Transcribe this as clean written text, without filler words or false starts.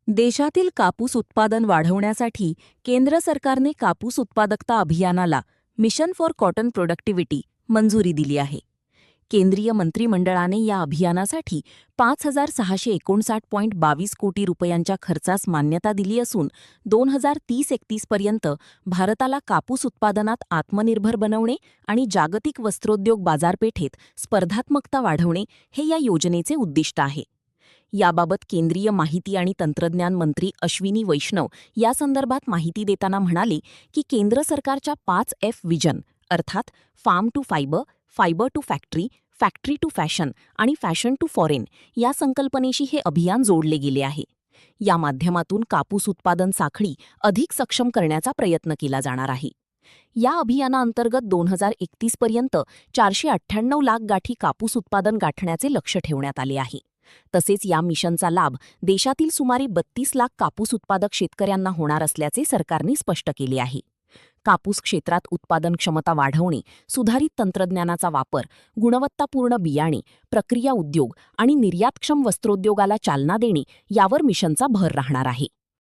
देशातील कापूस उत्पादन वाढवण्यासाठी केंद्र सरकारने कापूस उत्पादकता अभियानाला मिशन फॉर कॉटन प्रोडक्टिव्हिटी मंजुरी दिली आहे. केंद्रीय मंत्रिमंडळाने या अभियानासाठी 5,659.22 कोटी रुपयांच्या खर्चास मान्यता दिली असून 2030-31 पर्यंत भारताला कापूस उत्पादनात आत्मनिर्भर बनवणे आणि जागतिक वस्त्रोद्योग बाजारपेठेत स्पर्धात्मकता वाढवणे हे या योजनेचे उद्दिष्ट आहे. याबाबत केंद्रीय माहिती आणि तंत्रज्ञान मंत्री अश्विनी वैष्णव यासंदर्भात माहिती देताना म्हणाले की केंद्र सरकारच्या 5F विजन अर्थात farm to fiber, fiber to factory, factory to fashion आणि फॅशन टू फॉरेन या संकल्पनेशी हे अभियान जोडले गेले आहे. या माध्यमातून कापूस उत्पादन साखळी अधिक सक्षम करण्याचा प्रयत्न केला जाणार आहे. या अभियानाअंतर्गत 2031 पर्यंत 498 लाख गाठी कापूस उत्पादन गाठण्याचे लक्ष्य ठेवण्यात आले आहे. तसेच या मिशनचा लाभ देशातील सुमारे 32 लाख कापूस उत्पादक शेतकऱ्यांना होणार असल्याचे सरकारने स्पष्ट केले आहे. कापूस क्षेत्रात उत्पादन क्षमता वाढवणे, सुधारित तंत्रज्ञानाचा वापर, गुणवत्तापूर्ण बियाणे, प्रक्रिया उद्योग आणि निर्यातक्षम वस्त्रोद्योगाला चालना देणे यावर मिशनचा भर राहणार आहे.